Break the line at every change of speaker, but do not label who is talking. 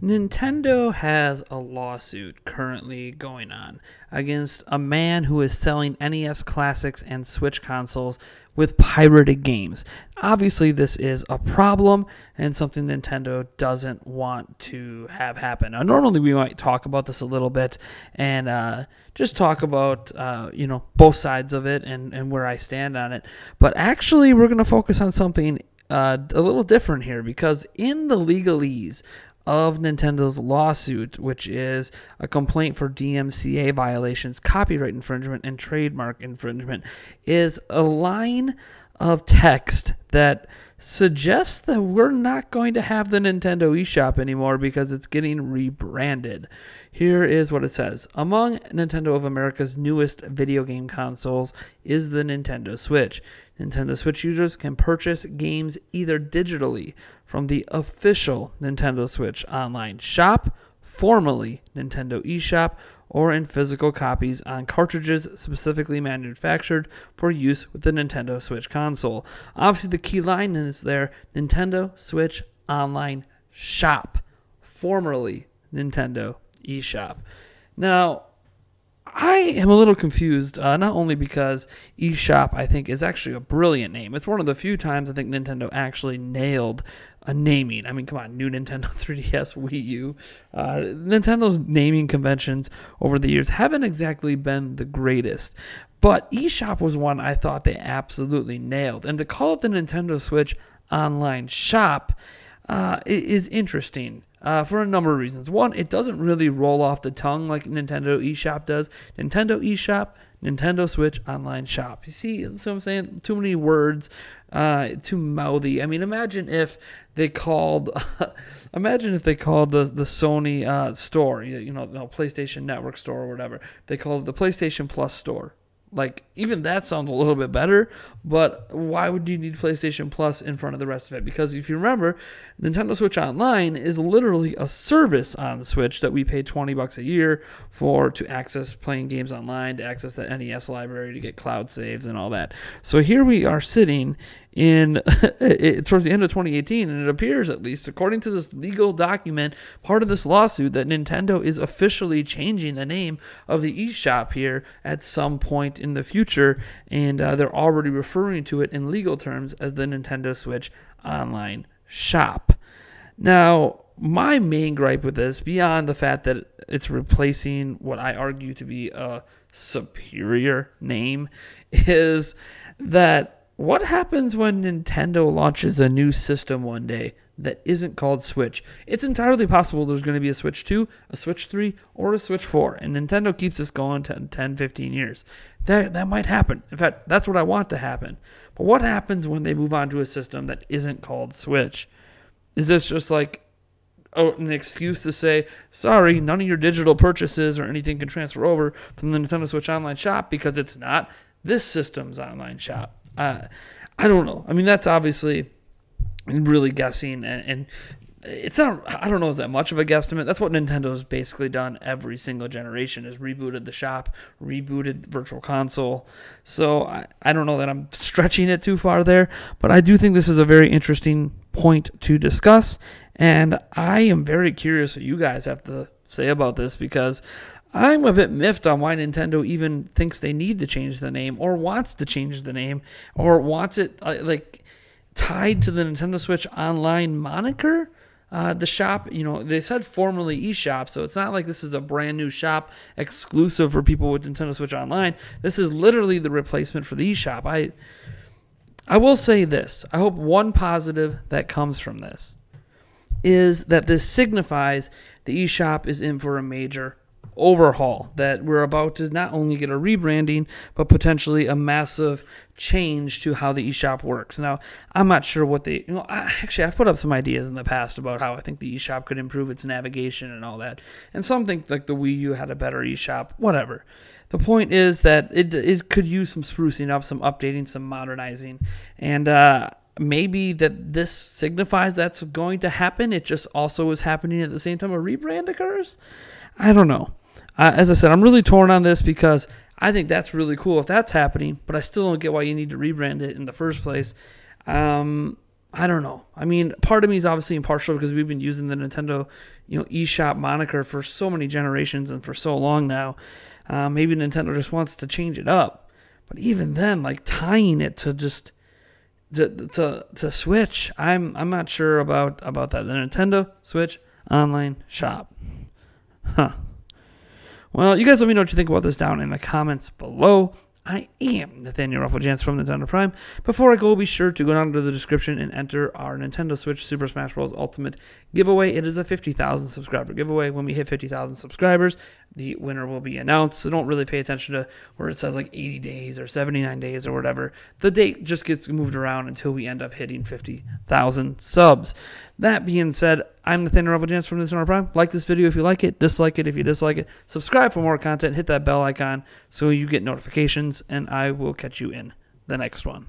Nintendo has a lawsuit currently going on against a man who is selling NES classics and Switch consoles with pirated games. Obviously, this is a problem and something Nintendo doesn't want to have happen. Now, normally we might talk about this a little bit and just talk about both sides of it and where I stand on it. But actually, we're going to focus on something a little different here, because in the legalese of Nintendo's lawsuit, which is a complaint for DMCA violations, copyright infringement, and trademark infringement, is a line of text that suggests that we're not going to have the Nintendo eShop anymore because it's getting rebranded. Here is what it says. Among Nintendo of America's newest video game consoles is the Nintendo Switch. Nintendo Switch users can purchase games either digitally from the official Nintendo Switch online shop, formerly Nintendo eShop, or in physical copies on cartridges specifically manufactured for use with the Nintendo Switch console. Obviously, the key line is there, Nintendo Switch Online Shop, formerly Nintendo eShop. Now, I am a little confused, not only because eShop, I think, is actually a brilliant name. It's one of the few times I think Nintendo actually nailed a naming. I mean, come on, new Nintendo 3DS, Wii U. Nintendo's naming conventions over the years haven't exactly been the greatest. But eShop was one I thought they absolutely nailed. And to call it the Nintendo Switch Online Shop is interesting. For a number of reasons. One, it doesn't really roll off the tongue like Nintendo eShop does. Nintendo eShop, Nintendo Switch Online Shop. You see, that's what I'm saying? Too many words, too mouthy. I mean, imagine if they called, the Sony store, PlayStation Network store or whatever. They called it the PlayStation Plus store. Like, even that sounds a little bit better, but why would you need PlayStation Plus in front of the rest of it? Because if you remember, Nintendo Switch Online is literally a service on the Switch that we pay $20 a year for to access playing games online, to access the NES library, to get cloud saves and all that. So here we are sitting in towards the end of 2018, and it appears, at least according to this legal document, part of this lawsuit, that Nintendo is officially changing the name of the eShop here at some point in the future, and they're already referring to it in legal terms as the Nintendo Switch Online Shop. Now, my main gripe with this, beyond the fact that it's replacing what I argue to be a superior name, is that what happens when Nintendo launches a new system one day that isn't called Switch? It's entirely possible there's going to be a Switch 2, a Switch 3, or a Switch 4, and Nintendo keeps this going 10, 15 years. That might happen. In fact, that's what I want to happen. But what happens when they move on to a system that isn't called Switch? Is this just like an excuse to say, sorry, none of your digital purchases or anything can transfer over from the Nintendo Switch Online Shop because it's not this system's online shop? I don't know. I mean, that's obviously really guessing, and it's not, I don't know, is that much of a guesstimate? That's what Nintendo's basically done every single generation, is rebooted the shop, rebooted Virtual Console. So I don't know that I'm stretching it too far there, but I do think this is a very interesting point to discuss, and I am very curious what you guys have to say about this, because I'm a bit miffed on why Nintendo even thinks they need to change the name, or wants to change the name, or wants it tied to the Nintendo Switch Online moniker. The shop, they said formerly eShop, so it's not like this is a brand new shop exclusive for people with Nintendo Switch Online. This is literally the replacement for the eShop. I will say this. I hope one positive that comes from this is that this signifies the eShop is in for a major overhaul, that we're about to not only get a rebranding, but potentially a massive change to how the eShop works. Now, I'm not sure what I've put up some ideas in the past about how I think the eShop could improve its navigation and all that. And some think like the Wii U had a better eShop, whatever. The point is that it could use some sprucing up, some updating, some modernizing, and maybe that this signifies that's going to happen. It just also is happening at the same time a rebrand occurs. I don't know. As I said, I'm really torn on this because I think that's really cool if that's happening, but I still don't get why you need to rebrand it in the first place. I don't know. I mean, part of me is obviously impartial because we've been using the Nintendo, eShop moniker for so many generations and for so long now. Maybe Nintendo just wants to change it up. But even then, like tying it to just to Switch, I'm not sure about that. The Nintendo Switch online shop. Huh. Well, you guys let me know what you think about this down in the comments below. I am Nathaniel Rufflejans from Nintendo Prime. Before I go, be sure to go down to the description and enter our Nintendo Switch Super Smash Bros. Ultimate giveaway. It is a 50,000 subscriber giveaway. When we hit 50,000 subscribers, the winner will be announced. So don't really pay attention to where it says like 80 days or 79 days or whatever. The date just gets moved around until we end up hitting 50,000 subs. That being said, I'm Nathaniel Rufflejans from Nintendo Prime. Like this video if you like it, dislike it if you dislike it. Subscribe for more content, hit that bell icon so you get notifications, and I will catch you in the next one.